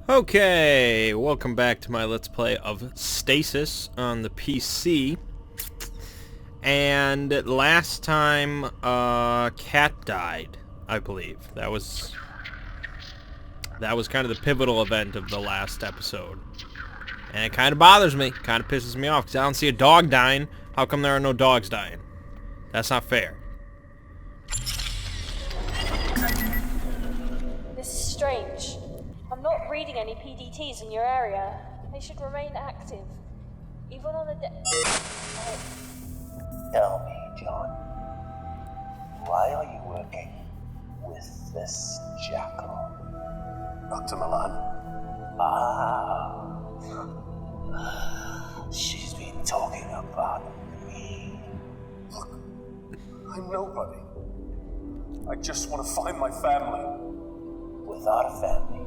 Okay, welcome back to my Let's Play of Stasis on the PC. And last time, Cat died, I believe. That was kind of the pivotal event of the last episode. And it kind of bothers me, kind of pisses me off, because I don't see a dog dying. How come there are no dogs dying? That's not fair. This is strange. I'm not reading any PDTs in your area. They should remain active. Even on the Tell me, John, why are you working with this jackal? Dr. Milan. She's been talking about me. Look, I'm nobody. I just want to find my family. Without a family,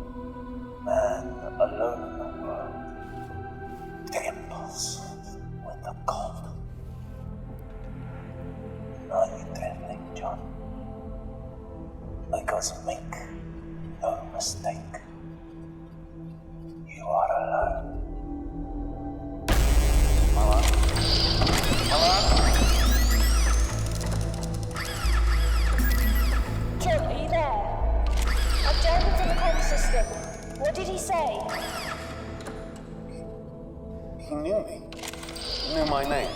man alone in the world, trembles with the cold. Are you trembling, John? Because make no mistake, you are alone. Milan? Milan? John, are you there? I'm down within the comm system. What did he say? He knew me. He knew my name.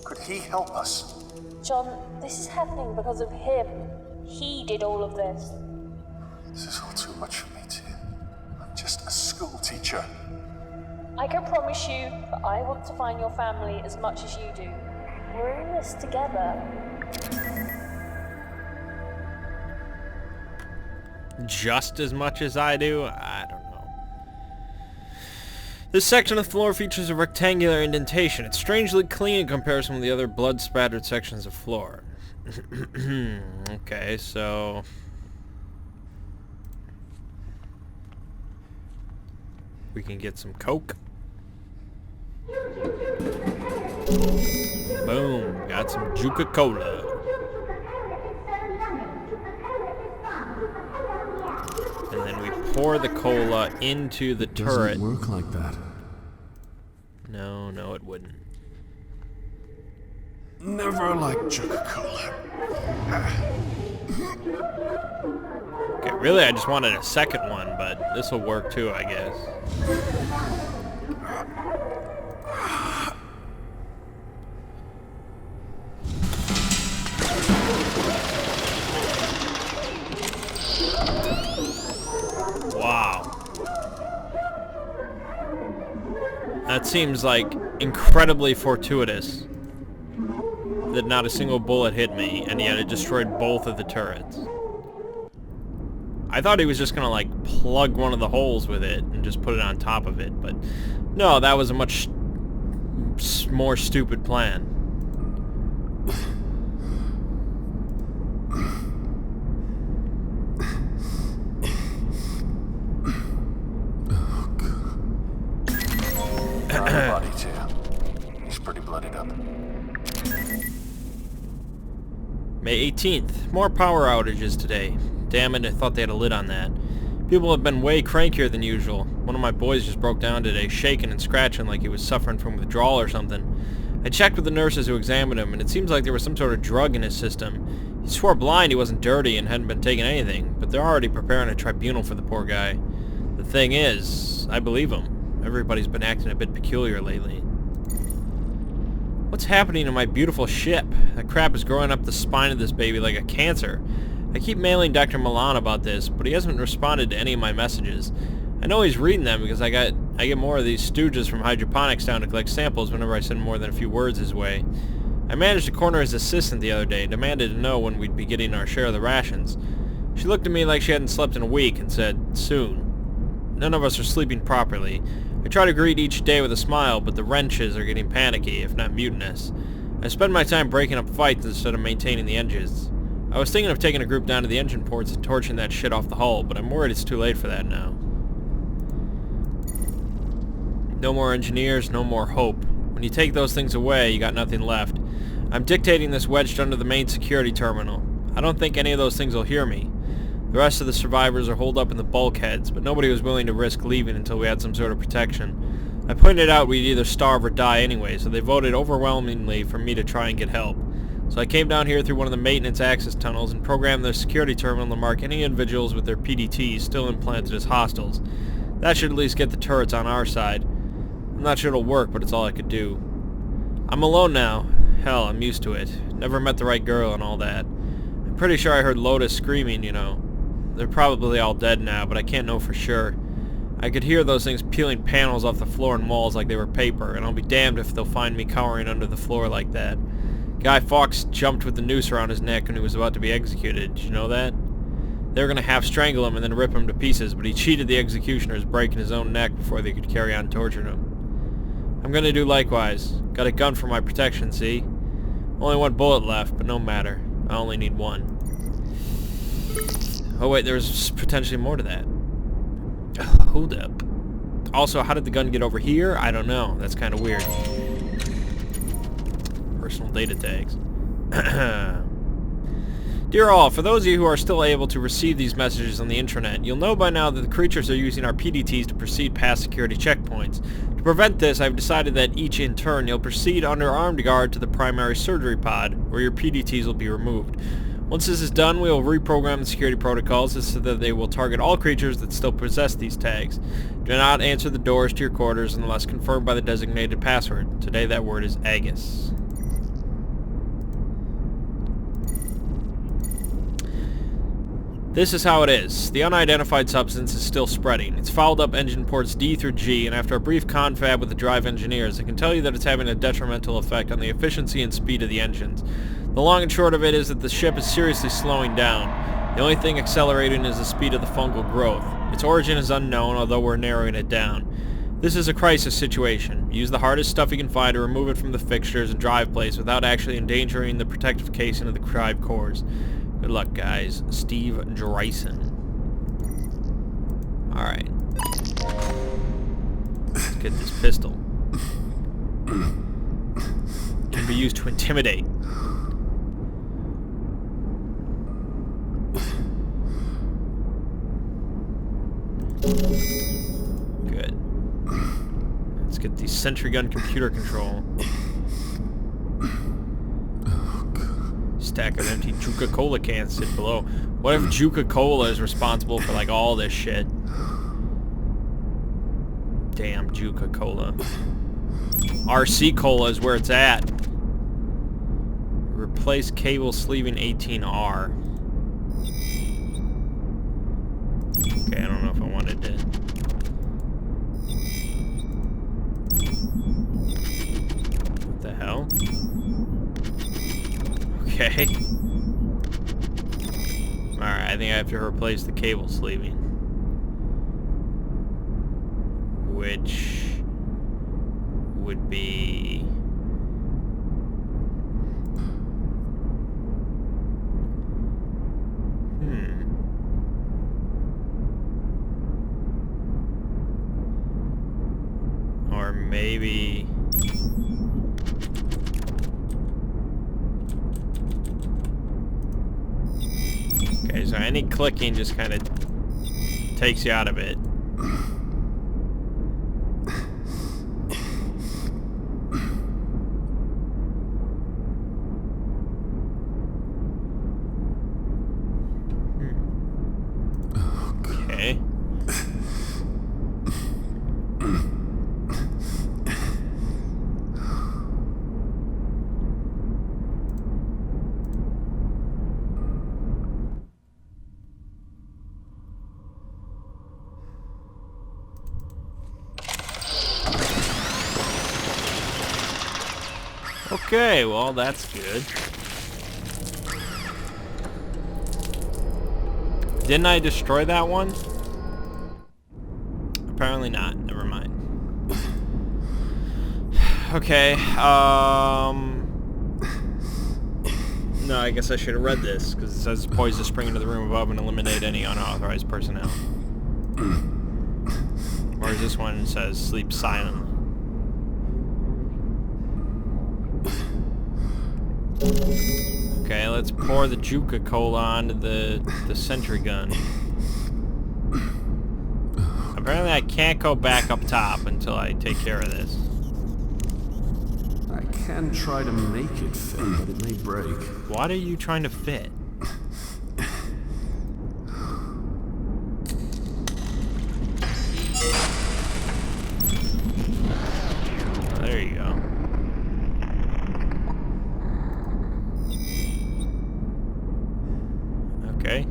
Could he help us? John, this is happening because of him. He did all of this. This is all too much for me, dear. I'm just a school teacher. I can promise you that I want to find your family as much as you do. We're in this together. Just as much as I do? I don't know. This section of the floor features a rectangular indentation. It's strangely clean in comparison with the other blood-spattered sections of floor. Okay, so... we can get some Coke. Boom, got some Juca-Cola. And then we pour the cola into the turret. Doesn't work like that. No, it wouldn't. Never liked Coca-Cola. Okay, really I just wanted a second one, but this will work too, I guess. Wow. That seems like incredibly fortuitous that not a single bullet hit me, and yet it destroyed both of the turrets. I thought he was just gonna like plug one of the holes with it and just put it on top of it, but no, that was a much more stupid plan. Found the body, too. He's pretty bloodied up. May 18th. More power outages today. Damn it, I thought they had a lid on that. People have been way crankier than usual. One of my boys just broke down today, shaking and scratching like he was suffering from withdrawal or something. I checked with the nurses who examined him, and it seems like there was some sort of drug in his system. He swore blind he wasn't dirty and hadn't been taking anything, but they're already preparing a tribunal for the poor guy. The thing is, I believe him. Everybody's been acting a bit peculiar lately. What's happening to my beautiful ship? That crap is growing up the spine of this baby like a cancer. I keep mailing Dr. Milan about this, but he hasn't responded to any of my messages. I know he's reading them because I get more of these stooges from hydroponics down to collect samples whenever I send more than a few words his way. I managed to corner his assistant the other day and demanded to know when we'd be getting our share of the rations. She looked at me like she hadn't slept in a week and said, "Soon." None of us are sleeping properly. I try to greet each day with a smile, but the wrenches are getting panicky, if not mutinous. I spend my time breaking up fights instead of maintaining the engines. I was thinking of taking a group down to the engine ports and torching that shit off the hull, but I'm worried it's too late for that now. No more engineers, no more hope. When you take those things away, you got nothing left. I'm dictating this wedged under the main security terminal. I don't think any of those things will hear me. The rest of the survivors are holed up in the bulkheads, but nobody was willing to risk leaving until we had some sort of protection. I pointed out we'd either starve or die anyway, so they voted overwhelmingly for me to try and get help. So I came down here through one of the maintenance access tunnels and programmed the security terminal to mark any individuals with their PDTs still implanted as hostiles. That should at least get the turrets on our side. I'm not sure it'll work, but it's all I could do. I'm alone now. Hell, I'm used to it. Never met the right girl and all that. I'm pretty sure I heard Lotus screaming, you know. They're probably all dead now, but I can't know for sure. I could hear those things peeling panels off the floor and walls like they were paper, and I'll be damned if they'll find me cowering under the floor like that. Guy Fawkes jumped with the noose around his neck when he was about to be executed. Did you know that? They were going to half strangle him and then rip him to pieces, but he cheated the executioners, breaking his own neck before they could carry on torturing him. I'm going to do likewise. Got a gun for my protection, see? Only one bullet left, but no matter. I only need one. Oh wait, there's potentially more to that. Hold up. Also, how did the gun get over here? I don't know. That's kind of weird. Personal data tags. Dear all, for those of you who are still able to receive these messages on the intranet, you'll know by now that the creatures are using our PDTs to proceed past security checkpoints. To prevent this, I've decided that each in turn you'll proceed under armed guard to the primary surgery pod, where your PDTs will be removed. Once this is done, we will reprogram the security protocols so that they will target all creatures that still possess these tags. Do not answer the doors to your quarters unless confirmed by the designated password. Today that word is Agus. This is how it is. The unidentified substance is still spreading. It's fouled up engine ports D through G, and after a brief confab with the drive engineers, I can tell you that it's having a detrimental effect on the efficiency and speed of the engines. The long and short of it is that the ship is seriously slowing down. The only thing accelerating is the speed of the fungal growth. Its origin is unknown, although we're narrowing it down. This is a crisis situation. Use the hardest stuff you can find to remove it from the fixtures and drive plates without actually endangering the protective casing of the drive cores. Good luck, guys. Steve Dreisen. Alright. Let's get this pistol. Can be used to intimidate. Good. Let's get the sentry gun computer control. Stack of empty Juca-Cola cans sit below. What if Juca-Cola is responsible for like all this shit? Damn Juca-Cola. RC Cola is where it's at. Replace cable sleeving 18R. Okay, I don't know if I wanted to. What the hell? Okay. Alright, I think I have to replace the cable sleeving. Which would be... Or maybe... Okay, so any clicking just kind of takes you out of it. Okay. Okay, well, that's good. Didn't I destroy that one? Apparently not. Never mind. Okay, no, I guess I should have read this, because it says poise the spring into the room above and eliminate any unauthorized personnel. Whereas this one says sleep silently. Okay, let's pour the Juca Cola onto the sentry gun. Apparently I can't go back up top until I take care of this. I can try to make it fit, but it may break. What are you trying to fit? There you go. Okay.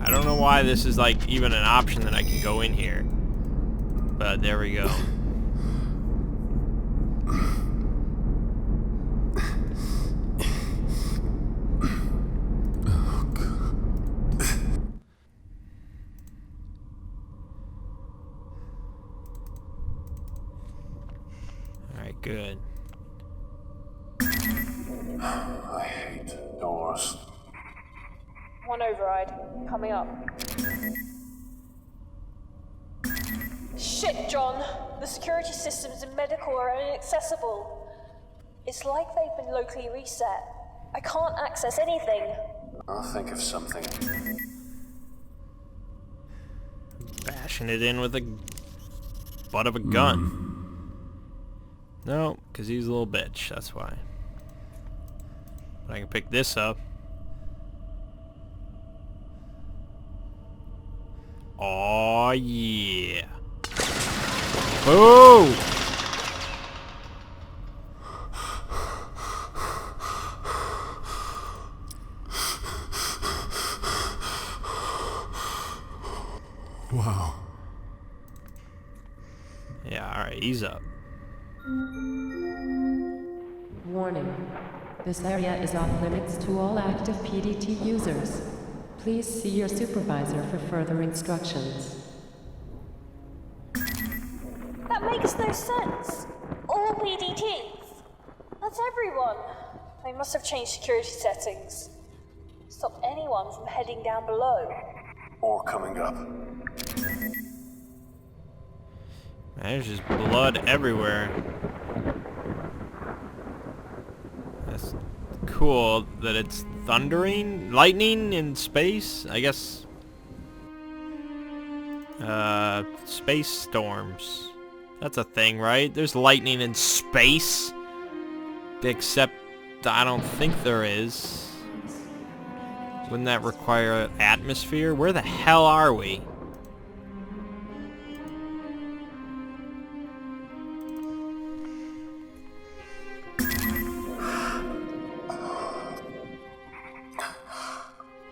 I don't know why this is like even an option that I can go in here. But there we go. Alright, good. I hate doors. One override. Coming up. Shit, John! The security systems in medical are inaccessible. It's like they've been locally reset. I can't access anything. I'll think of something. Bashing it in with the butt of a gun. No, because he's a little bitch, that's why. But I can pick this up. Oh yeah. Boo! Wow. Yeah, alright, he's up. Warning. This area is off limits to all active PDT users. Please see your supervisor for further instructions. That makes no sense. All PDTs. That's everyone. They must have changed security settings. Stop anyone from heading down below. Or coming up. There's just blood everywhere. That's cool that it's thundering? Lightning in space? I guess. Space storms. That's a thing, right? There's lightning in space. Except I don't think there is. Wouldn't that require atmosphere? Where the hell are we?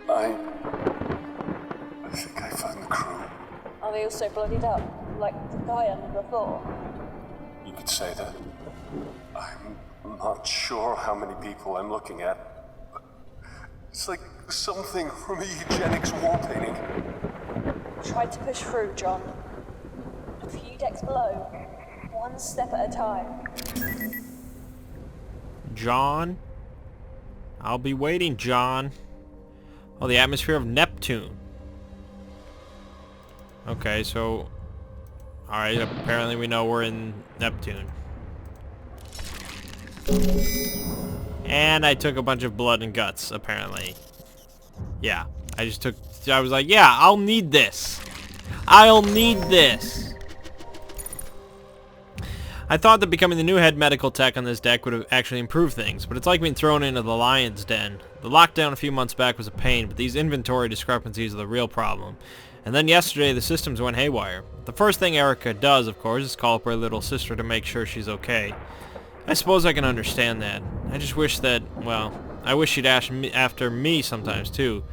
I think I found the crew. Are they also bloodied up, like the guy under the floor? You could say that. I'm not sure how many people I'm looking at. It's like something from a eugenics war painting. Try to push through, John. A few decks below, one step at a time. John? I'll be waiting, John. Oh, the atmosphere of Neptune. Okay, so... Alright, apparently we know we're in Neptune. And I took a bunch of blood and guts, apparently. Yeah, I was like, yeah, I'll need this. I'll need this. I thought that becoming the new head medical tech on this deck would have actually improved things, but it's like being thrown into the lion's den. The lockdown a few months back was a pain, but these inventory discrepancies are the real problem. And then yesterday, the systems went haywire. The first thing Erica does, of course, is call up her little sister to make sure she's okay. I suppose I can understand that. I just wish that, well, I wish she'd ask me after me sometimes, too.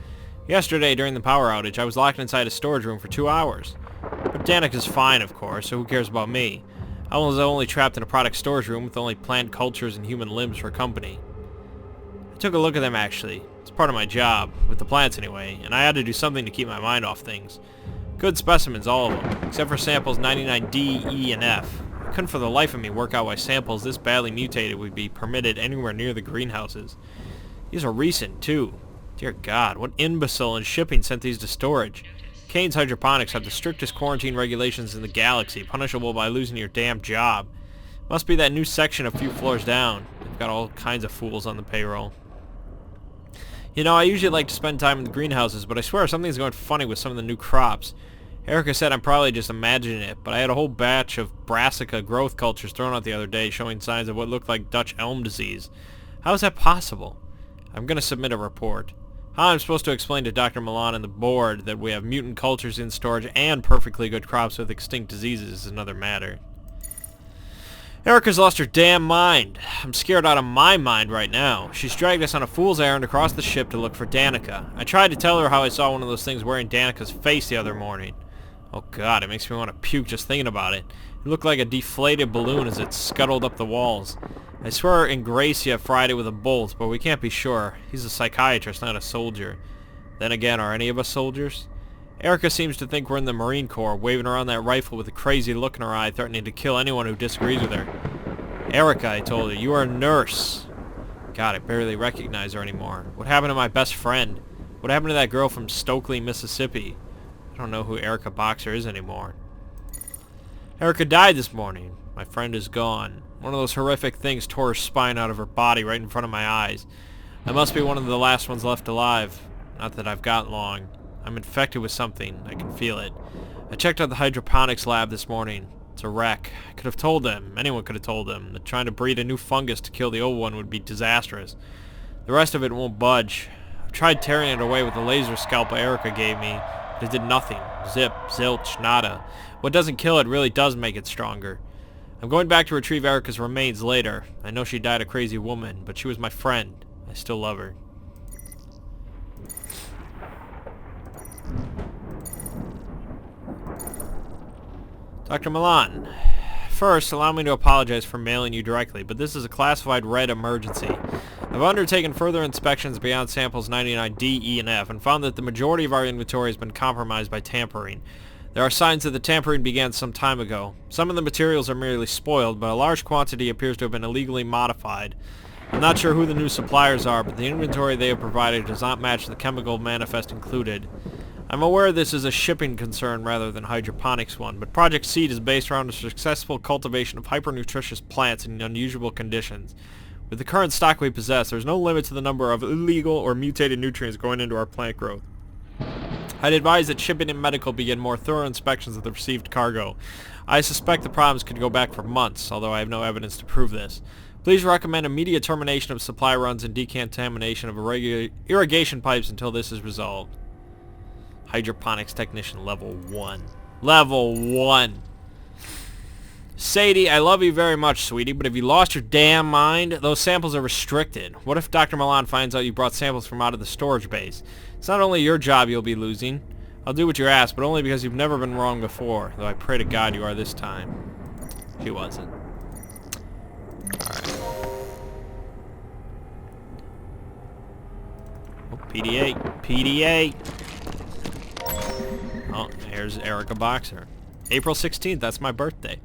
Yesterday, during the power outage, I was locked inside a storage room for 2 hours. But Danica's fine, of course, so who cares about me? I was only trapped in a product storage room with only plant cultures and human limbs for company. I took a look at them, actually. It's part of my job, with the plants anyway, and I had to do something to keep my mind off things. Good specimens, all of them, except for samples 99D, E, and F. I couldn't for the life of me work out why samples this badly mutated would be permitted anywhere near the greenhouses. These are recent, too. Dear God, what imbecile in shipping sent these to storage? Kane's Hydroponics have the strictest quarantine regulations in the galaxy, punishable by losing your damn job. Must be that new section a few floors down. They've got all kinds of fools on the payroll. You know, I usually like to spend time in the greenhouses, but I swear something's going funny with some of the new crops. Erica said I'm probably just imagining it, but I had a whole batch of brassica growth cultures thrown out the other day showing signs of what looked like Dutch elm disease. How is that possible? I'm going to submit a report. How I'm supposed to explain to Dr. Milan and the board that we have mutant cultures in storage and perfectly good crops with extinct diseases is another matter. Erica's lost her damn mind. I'm scared out of my mind right now. She's dragged us on a fool's errand across the ship to look for Danica. I tried to tell her how I saw one of those things wearing Danica's face the other morning. Oh god, it makes me want to puke just thinking about it. It looked like a deflated balloon as it scuttled up the walls. I swear Ingracia fried it with a bolt, but we can't be sure. He's a psychiatrist, not a soldier. Then again, are any of us soldiers? Erica seems to think we're in the Marine Corps, waving around that rifle with a crazy look in her eye, threatening to kill anyone who disagrees with her. Erica, I told her, you are a nurse. God, I barely recognize her anymore. What happened to my best friend? What happened to that girl from Stokely, Mississippi? I don't know who Erica Boxer is anymore. Erica died this morning. My friend is gone. One of those horrific things tore her spine out of her body right in front of my eyes. I must be one of the last ones left alive. Not that I've got long. I'm infected with something. I can feel it. I checked out the hydroponics lab this morning. It's a wreck. I could have told them. Anyone could have told them that trying to breed a new fungus to kill the old one would be disastrous. The rest of it won't budge. I've tried tearing it away with the laser scalpel Erica gave me, but it did nothing. Zip, zilch, nada. What doesn't kill it really does make it stronger. I'm going back to retrieve Erica's remains later. I know she died a crazy woman, but she was my friend. I still love her. Dr. Milan, first, allow me to apologize for mailing you directly, but this is a classified red emergency. I've undertaken further inspections beyond samples 99D, E, and F, and found that the majority of our inventory has been compromised by tampering. There are signs that the tampering began some time ago. Some of the materials are merely spoiled, but a large quantity appears to have been illegally modified. I'm not sure who the new suppliers are, but the inventory they have provided does not match the chemical manifest included. I'm aware this is a shipping concern rather than hydroponics one, but Project Seed is based around the successful cultivation of hyper-nutritious plants in unusual conditions. With the current stock we possess, there's no limit to the number of illegal or mutated nutrients going into our plant growth. I'd advise that shipping and medical begin more thorough inspections of the received cargo. I suspect the problems could go back for months, although I have no evidence to prove this. Please recommend immediate termination of supply runs and decontamination of irrigation pipes until this is resolved. Hydroponics Technician Level 1. Level 1! Sadie, I love you very much, sweetie, but have you lost your damn mind? Those samples are restricted. What if Dr. Milan finds out you brought samples from out of the storage base? It's not only your job you'll be losing. I'll do what you ask, but only because you've never been wrong before, though I pray to God you are this time. She wasn't. Alright. Oh, PD8. PD8! Oh, here's Erica Boxer. April 16th, that's my birthday.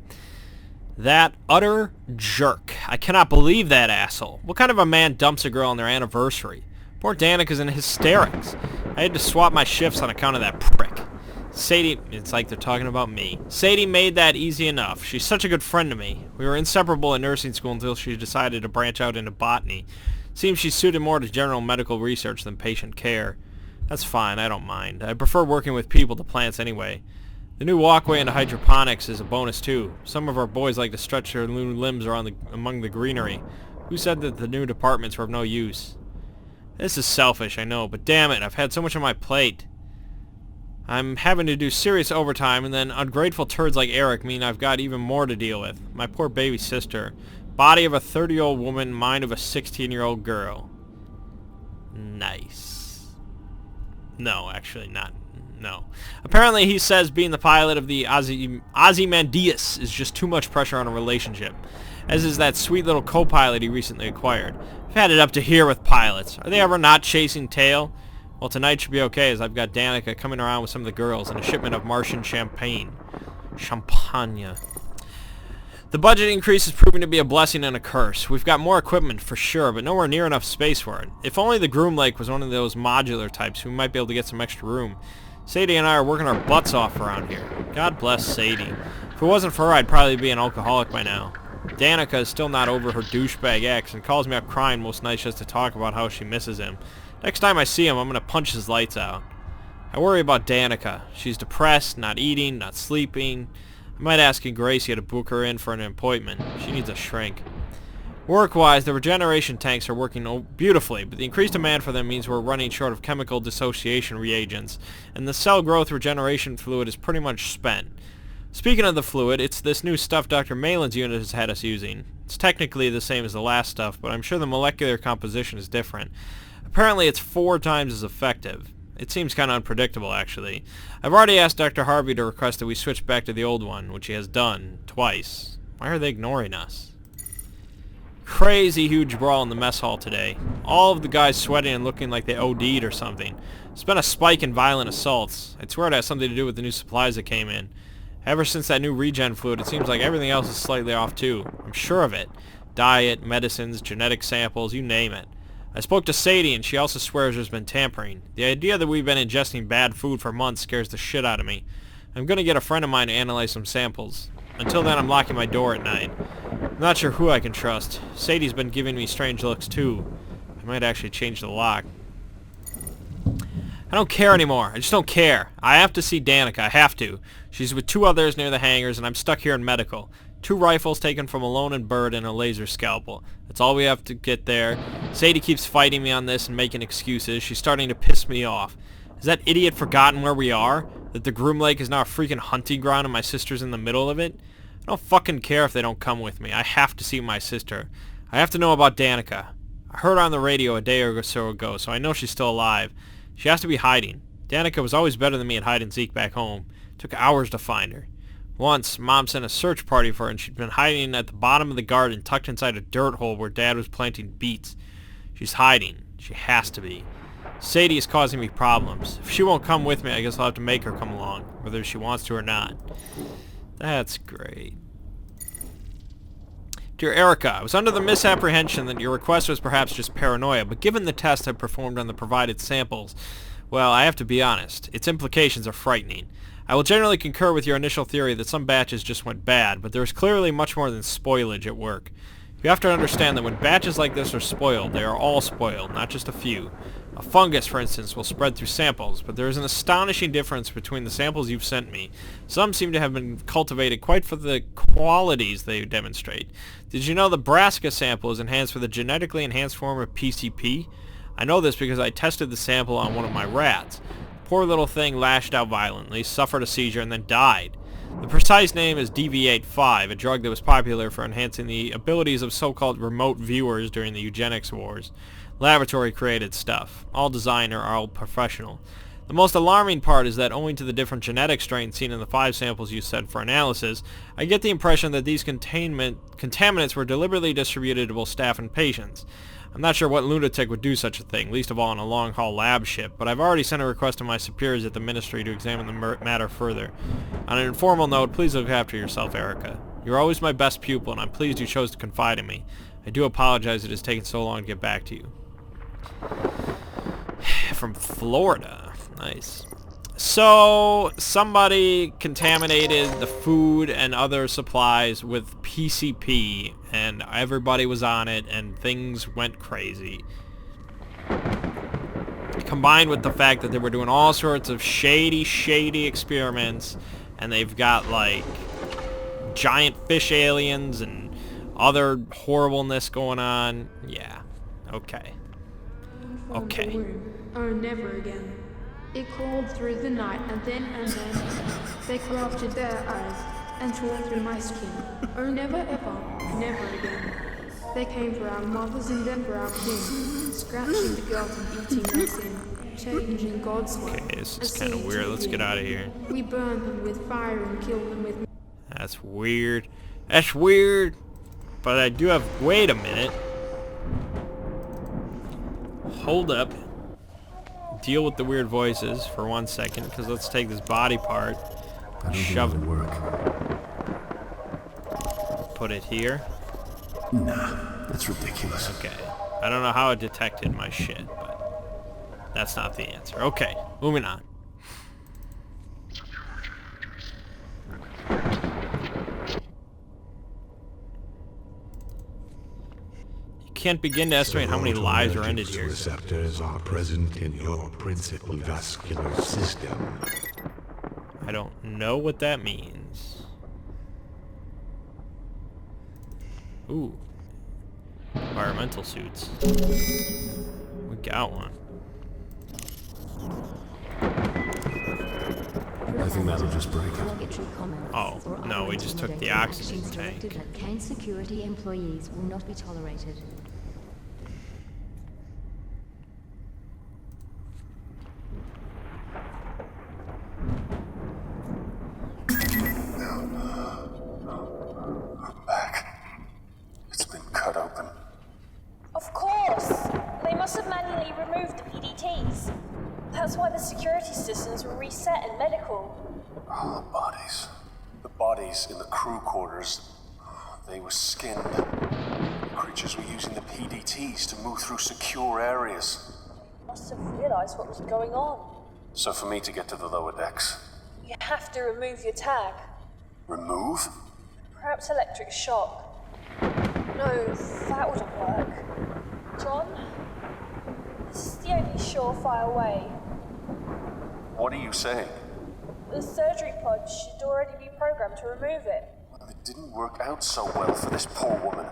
That utter jerk. I cannot believe that asshole. What kind of a man dumps a girl on their anniversary? Poor Danica's in hysterics. I had to swap my shifts on account of that prick. Sadie, it's like they're talking about me. Sadie made that easy enough. She's such a good friend to me. We were inseparable in nursing school until she decided to branch out into botany. Seems she's suited more to general medical research than patient care. That's fine, I don't mind. I prefer working with people to plants anyway. The new walkway into hydroponics is a bonus too. Some of our boys like to stretch their new limbs around among the greenery. Who said that the new departments were of no use? This is selfish, I know, but damn it, I've had so much on my plate. I'm having to do serious overtime, and then ungrateful turds like Eric mean I've got even more to deal with. My poor baby sister. Body of a 30-year-old woman, mind of a 16-year-old girl. Nice. No, actually not. No. Apparently he says being the pilot of the Ozymandias is just too much pressure on a relationship. As is that sweet little co-pilot he recently acquired. I've had it up to here with pilots. Are they ever not chasing tail? Well, tonight should be okay as I've got Danica coming around with some of the girls and a shipment of Martian champagne. Champagne. The budget increase is proving to be a blessing and a curse. We've got more equipment for sure, but nowhere near enough space for it. If only the Groom Lake was one of those modular types, we might be able to get some extra room. Sadie and I are working our butts off around here. God bless Sadie. If it wasn't for her, I'd probably be an alcoholic by now. Danica is still not over her douchebag ex and calls me up crying most nights just to talk about how she misses him. Next time I see him, I'm gonna punch his lights out. I worry about Danica. She's depressed, not eating, not sleeping. I might ask Gracia to book her in for an appointment. She needs a shrink. Work-wise, the regeneration tanks are working beautifully, but the increased demand for them means we're running short of chemical dissociation reagents, and the cell growth regeneration fluid is pretty much spent. Speaking of the fluid, it's this new stuff Dr. Malin's unit has had us using. It's technically the same as the last stuff, but I'm sure the molecular composition is different. Apparently it's 4 times as effective. It seems kind of unpredictable, actually. I've already asked Dr. Harvey to request that we switch back to the old one, which he has done, twice. Why are they ignoring us? Crazy huge brawl in the mess hall today. All of the guys sweating and looking like they OD'd or something. There's been a spike in violent assaults. I swear it has something to do with the new supplies that came in. Ever since that new regen fluid, it seems like everything else is slightly off too. I'm sure of it. Diet, medicines, genetic samples, you name it. I spoke to Sadie and she also swears there's been tampering. The idea that we've been ingesting bad food for months scares the shit out of me. I'm gonna get a friend of mine to analyze some samples. Until then, I'm locking my door at night. I'm not sure who I can trust. Sadie's been giving me strange looks too. I might actually change the lock. I don't care anymore. I just don't care. I have to see Danica. I have to. She's with 2 others near the hangars, and I'm stuck here in medical. 2 rifles taken from Alone and Bird and a laser scalpel. That's all we have to get there. Sadie keeps fighting me on this and making excuses. She's starting to piss me off. Has that idiot forgotten where we are? That the Groom Lake is now a freaking hunting ground and my sister's in the middle of it? I don't fucking care if they don't come with me. I have to see my sister. I have to know about Danica. I heard her on the radio a day or so ago, so I know she's still alive. She has to be hiding. Danica was always better than me at hide and seek back home. It took hours to find her. Once, Mom sent a search party for her and she'd been hiding at the bottom of the garden tucked inside a dirt hole where Dad was planting beets. She's hiding. She has to be. Sadie is causing me problems. If she won't come with me, I guess I'll have to make her come along, whether she wants to or not. That's great. Dear Erica, I was under the misapprehension that your request was perhaps just paranoia, but given the test I performed on the provided samples, well, I have to be honest. Its implications are frightening. I will generally concur with your initial theory that some batches just went bad, but there is clearly much more than spoilage at work. You have to understand that when batches like this are spoiled, they are all spoiled, not just a few. A fungus, for instance, will spread through samples, but there is an astonishing difference between the samples you've sent me. Some seem to have been cultivated quite for the qualities they demonstrate. Did you know the Brassica sample is enhanced with a genetically enhanced form of PCP? I know this because I tested the sample on one of my rats. The poor little thing lashed out violently, suffered a seizure, and then died. The precise name is DV85, a drug that was popular for enhancing the abilities of so-called remote viewers during the eugenics wars. Laboratory-created stuff. All designer, all professional. The most alarming part is that owing to the different genetic strains seen in the 5 samples you sent for analysis, I get the impression that these contaminants were deliberately distributed to both staff and patients. I'm not sure what lunatic would do such a thing, least of all on a long-haul lab ship, but I've already sent a request to my superiors at the Ministry to examine the matter further. On an informal note, please look after yourself, Erica. You're always my best pupil, and I'm pleased you chose to confide in me. I do apologize it has taken so long to get back to you. From Florida. Nice. So, somebody contaminated the food and other supplies with PCP, and everybody was on it, and things went crazy. Combined with the fact that they were doing all sorts of shady experiments, and they've got, like, giant fish aliens and other horribleness going on. Yeah. Okay. Okay. Oh, never again. It crawled through the night, and then they crafted their eyes and tore through my skin. Oh, never ever, never again. They came for our mothers and then for our kin, scratching the girls and eating their sin, changing God's way. Okay, this is kind of weird. Let's get out of here. We burned them with fire and killed them with... That's weird. That's weird. But I do have... Wait a minute. Hold up. Deal with the weird voices for 1 second, because let's take this body part, shove it, put it here. Nah, that's ridiculous. Okay. I don't know how it detected my shit, but that's not the answer. Okay, moving on. can't begin to estimate how many lives are ended here. Receptors are present in your principal vascular system. I don't know what that means. Ooh. Environmental suits. We got one. I think that'll just break it. Oh, no, we just took the oxygen tank. That Kane security employees will not be tolerated. Her back. It's been cut open. Of course! They must have manually removed the PDTs. That's why the security systems were reset in medical. Oh, the bodies. The bodies in the crew quarters. They were skinned. The creatures were using the PDTs to move through secure areas. Must have realized what was going on. So for me to get to the lower decks, You have to remove your tag. remove? Perhaps electric shock. No, that wouldn't work. John? This is the only surefire way. What are you saying? The surgery pod should already be programmed to remove it. Well, it didn't work out so well for this poor woman.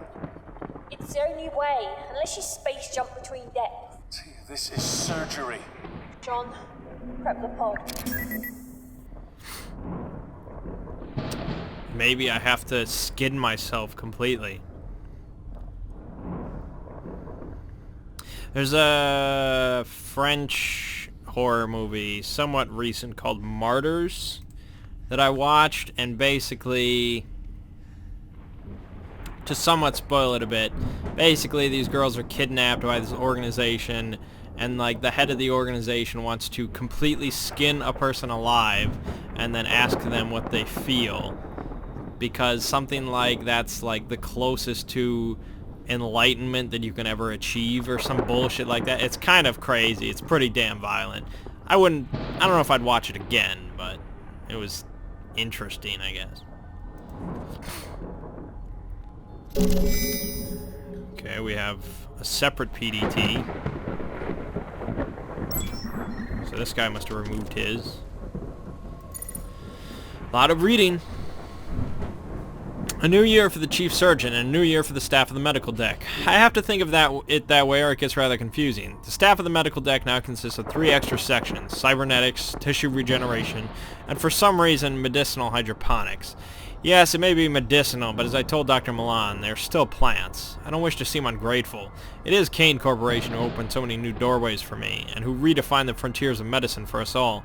It's the only way, unless you space jump between decks. See, this is surgery. John, prep the pod. Maybe I have to skin myself completely. There's a French horror movie, somewhat recent, called Martyrs, that I watched, and basically, to somewhat spoil it a bit, basically these girls are kidnapped by this organization, and like the head of the organization wants to completely skin a person alive and then ask them what they feel, because something like that's like the closest to enlightenment that you can ever achieve, or some bullshit like that. It's kind of crazy. It's pretty damn violent. I don't know if I'd watch it again, but it was interesting, I guess. Okay, we have a separate PDT. So this guy must have removed his. A lot of reading. A new year for the chief surgeon and a new year for the staff of the medical deck. I have to think of it that way, or it gets rather confusing. The staff of the medical deck now consists of 3 extra sections: cybernetics, tissue regeneration, and for some reason medicinal hydroponics. Yes, it may be medicinal, but as I told Dr. Milan, they're still plants. I don't wish to seem ungrateful. It is Kane Corporation who opened so many new doorways for me, and who redefined the frontiers of medicine for us all.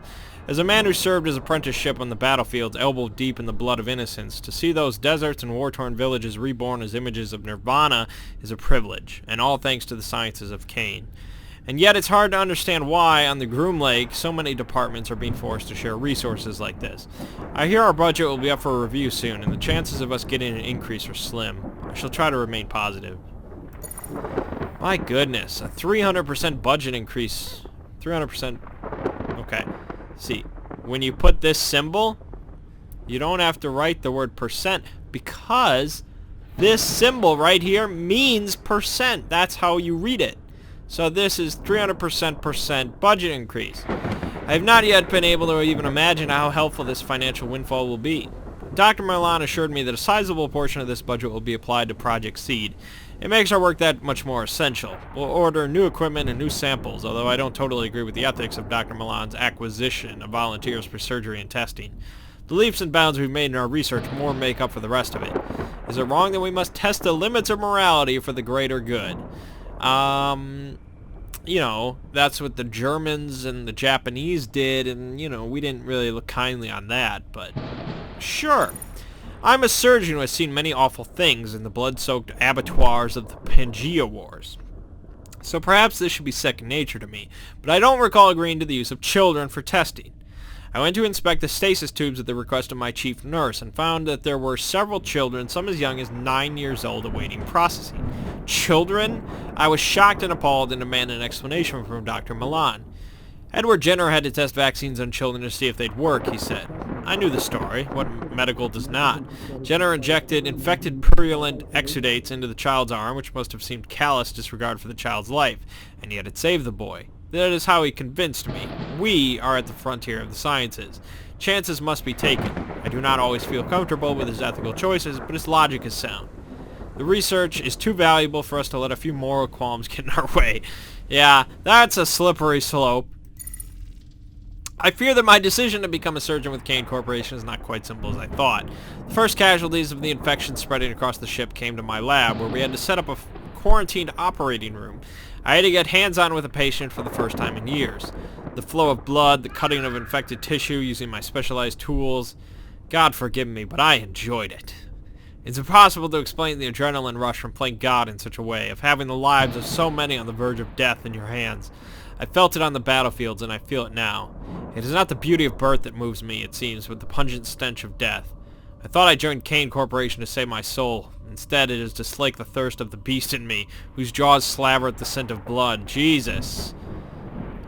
As a man who served his apprenticeship on the battlefields elbow deep in the blood of innocence, to see those deserts and war-torn villages reborn as images of nirvana is a privilege, and all thanks to the sciences of Kane. And yet it's hard to understand why, on the Groom Lake, so many departments are being forced to share resources like this. I hear our budget will be up for a review soon, and the chances of us getting an increase are slim. I shall try to remain positive. My goodness, a 300% budget increase. 300%. Okay. See, when you put this symbol, you don't have to write the word percent, because this symbol right here means percent. That's how you read it. So this is 300% budget increase. I have not yet been able to even imagine how helpful this financial windfall will be. Dr. Milan assured me that a sizable portion of this budget will be applied to Project Seed. It makes our work that much more essential. We'll order new equipment and new samples, although I don't totally agree with the ethics of Dr. Milan's acquisition of volunteers for surgery and testing. The leaps and bounds we've made in our research more make up for the rest of it. Is it wrong that we must test the limits of morality for the greater good? You know, that's what the Germans and the Japanese did, and, you know, we didn't really look kindly on that, but sure. I'm a surgeon who has seen many awful things in the blood-soaked abattoirs of the Pangea Wars. So perhaps this should be second nature to me, but I don't recall agreeing to the use of children for testing. I went to inspect the stasis tubes at the request of my chief nurse and found that there were several children, some as young as 9 years old, awaiting processing. Children? I was shocked and appalled and demanded an explanation from Dr. Milan. Edward Jenner had to test vaccines on children to see if they'd work, he said. I knew the story. What medical does not? Jenner injected infected purulent exudates into the child's arm, which must have seemed callous disregard for the child's life, and yet it saved the boy. That is how he convinced me. We are at the frontier of the sciences. Chances must be taken. I do not always feel comfortable with his ethical choices, but his logic is sound. The research is too valuable for us to let a few moral qualms get in our way. Yeah, that's a slippery slope. I fear that my decision to become a surgeon with Kane Corporation is not quite simple as I thought. The first casualties of the infection spreading across the ship came to my lab, where we had to set up a quarantined operating room. I had to get hands-on with a patient for the first time in years. The flow of blood, the cutting of infected tissue using my specialized tools. God forgive me, but I enjoyed it. It's impossible to explain the adrenaline rush from playing God in such a way, of having the lives of so many on the verge of death in your hands. I felt it on the battlefields, and I feel it now. It is not the beauty of birth that moves me, it seems, but the pungent stench of death. I thought I joined Kane Corporation to save my soul. Instead, it is to slake the thirst of the beast in me, whose jaws slaver at the scent of blood. Jesus.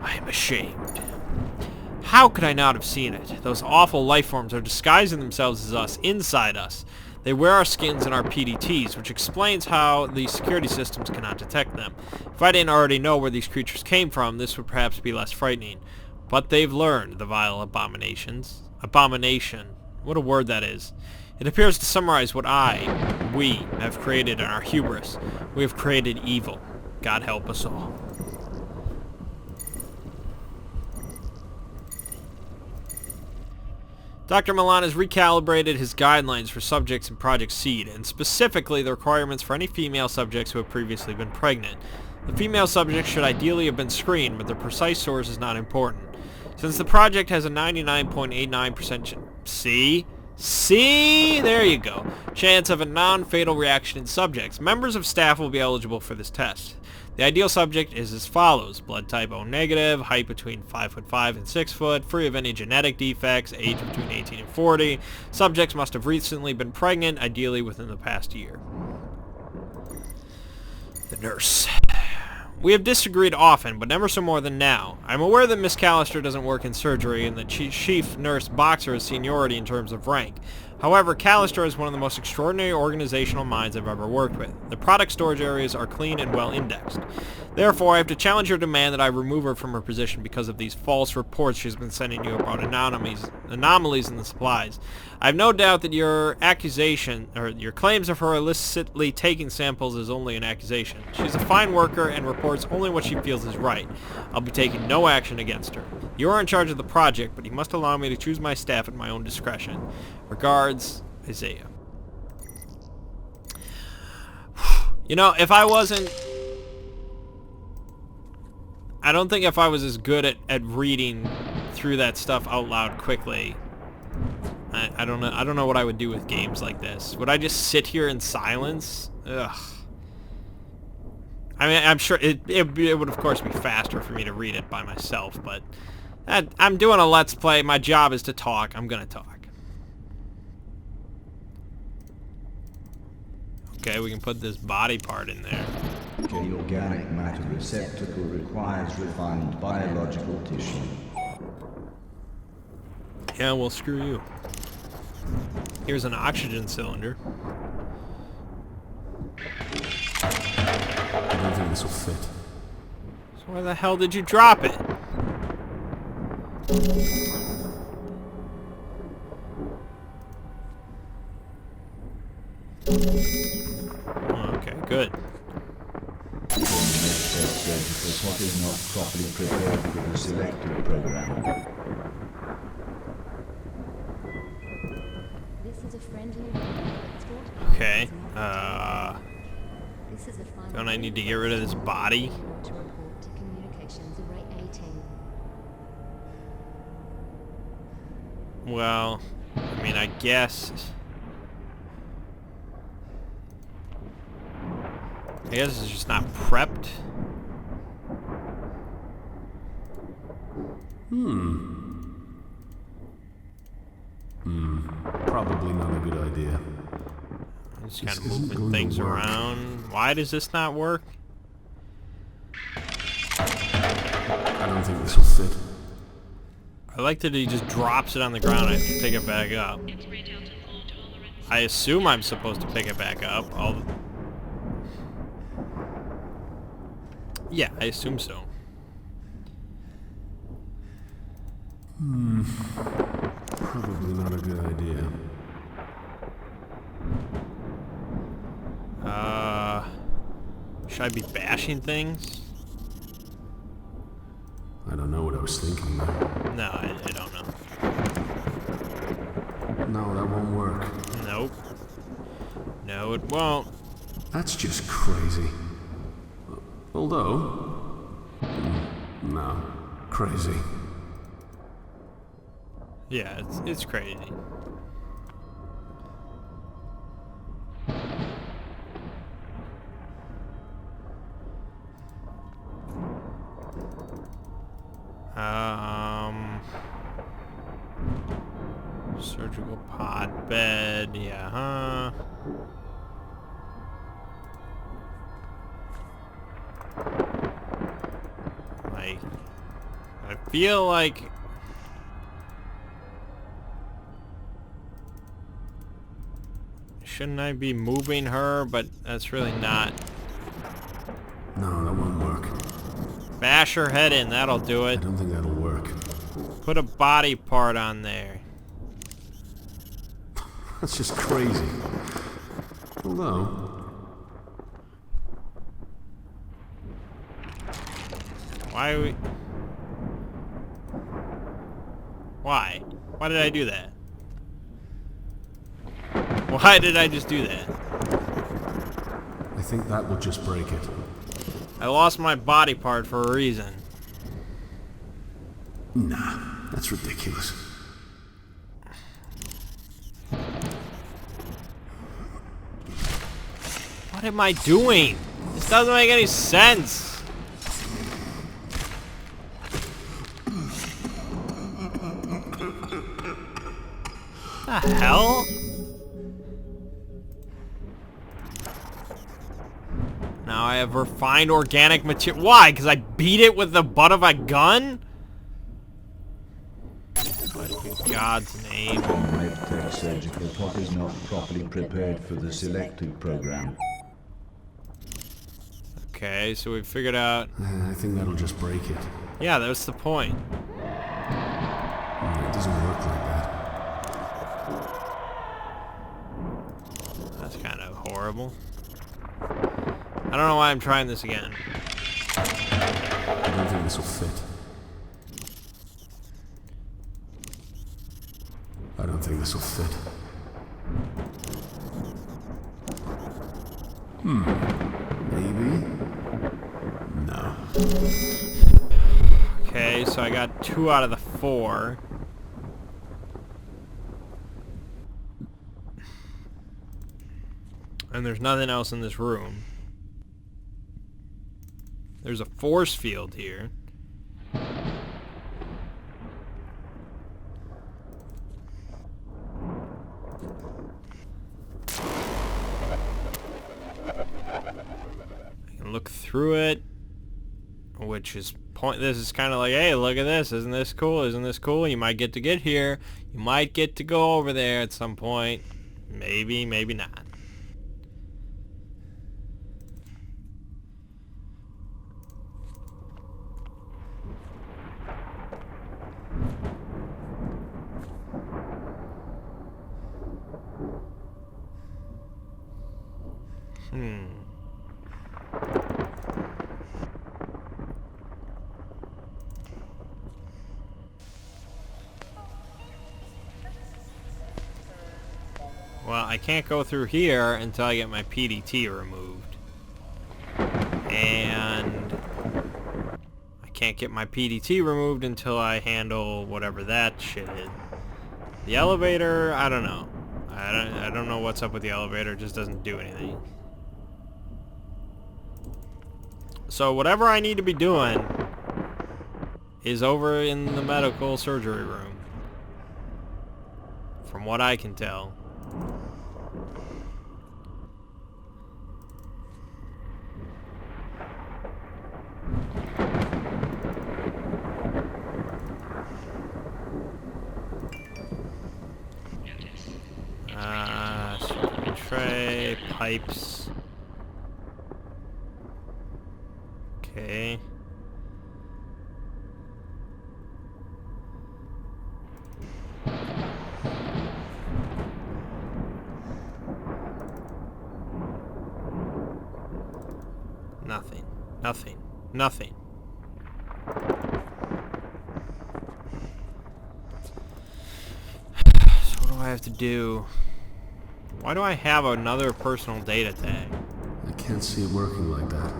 I am ashamed. How could I not have seen it? Those awful life forms are disguising themselves as us, inside us. They wear our skins and our PDTs, which explains how the security systems cannot detect them. If I didn't already know where these creatures came from, this would perhaps be less frightening. But they've learned, the vile abominations. Abomination. What a word that is. It appears to summarize what we, have created in our hubris. We have created evil. God help us all. Dr. Milan has recalibrated his guidelines for subjects in Project Seed, and specifically the requirements for any female subjects who have previously been pregnant. The female subjects should ideally have been screened, but their precise source is not important. Since the project has a 99.89% there you go, chance of a non-fatal reaction in subjects, members of staff will be eligible for this test. The ideal subject is as follows: blood type O negative, height between 5'5" and 6 foot, free of any genetic defects, age between 18 and 40. Subjects must have recently been pregnant, ideally within the past year. The nurse. We have disagreed often, but never so more than now. I'm aware that Miss Callister doesn't work in surgery, and that Chief Nurse Boxer has seniority in terms of rank. However, Callister is one of the most extraordinary organizational minds I've ever worked with. The product storage areas are clean and well indexed. Therefore, I have to challenge your demand that I remove her from her position because of these false reports she's been sending you about anomalies in the supplies. I have no doubt that your claims of her illicitly taking samples is only an accusation. She's a fine worker and reports only what she feels is right. I'll be taking no action against her. You are in charge of the project, but you must allow me to choose my staff at my own discretion. Regards, Isaiah. You know, if I wasn't... I don't think if I was as good at reading through that stuff out loud quickly, I don't know. I don't know what I would do with games like this. Would I just sit here in silence? Ugh. I mean, I'm sure it would of course be faster for me to read it by myself, but I'm doing a Let's Play. My job is to talk. I'm gonna talk. Okay, we can put this body part in there. The organic matter receptacle requires refined biological tissue. Yeah, well, screw you. Here's an oxygen cylinder. I don't think this will fit. So where the hell did you drop it? Okay, good. What is not properly prepared for the selected program. This is a friendly Okay, don't I need to get rid of this body? to report to communications array 18. Well, I mean, I guess it's just not prepped. Probably not a good idea. I'm just kind of moving things around. Why does this not work? I don't think this will fit. I like that he just drops it on the ground and I have to pick it back up. I assume I'm supposed to pick it back up. Yeah, I assume so. Probably not a good idea. Should I be bashing things? I don't know what I was thinking there. No, I don't know. No, that won't work. Nope. No, it won't. That's just crazy. Although... no. Crazy. Yeah, it's crazy. Surgical pod bed, yeah, huh? Like, I feel like shouldn't I be moving her, but that's really not. No, that won't work. Bash her head in, that'll do I it. don't think that'll work. Put a body part on there. That's just crazy. Although... Why are we... Why? Why did I do that? Why did I just do that? I think that will just break it. I lost my body part for a reason. Nah, that's ridiculous. What am I doing? This doesn't make any sense. The hell? Now I have refined organic material. Why? Because I beat it with the butt of a gun? What in God's name? RedTech surgical pod is not properly prepared for the selective program. Okay, so we figured out... I think that'll just break it. Yeah, that was the point. It doesn't work like that. That's kind of horrible. I don't know why I'm trying this again. I don't think this will fit. I don't think this will fit. Maybe? No. Okay, so I got 2 out of the 4. And there's nothing else in this room. There's a force field here. I can look through it, which is this is kind of like, hey, look at this. Isn't this cool? Isn't this cool? You might get to get here. You might get to go over there at some point. Maybe, maybe not. Well, I can't go through here until I get my PDT removed. And I can't get my PDT removed until I handle whatever that shit is. The elevator, I don't know. I don't know what's up with the elevator. It just doesn't do anything. So whatever I need to be doing is over in the medical surgery room. From what I can tell. Okay, pipes. Okay. Nothing. Nothing. Nothing. So what do I have to do? Why do I have another personal data tag? I can't see it working like that.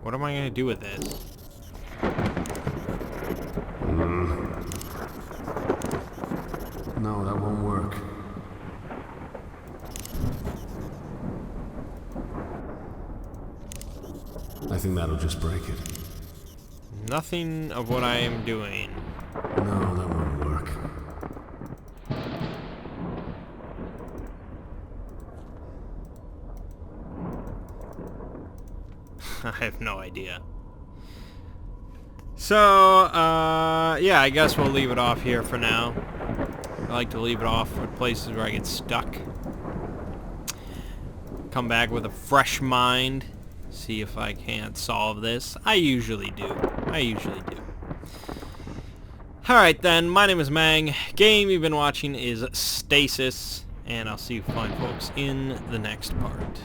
What am I going to do with this? No, that won't work. I think that'll just break it. Nothing of what I am doing. No, that won't work. I have no idea. So, yeah, I guess we'll leave it off here for now. I like to leave it off with places where I get stuck. Come back with a fresh mind. See if I can't solve this. I usually do. Alright then, my name is Mangg. Game you've been watching is Stasis. And I'll see you fine folks in the next part.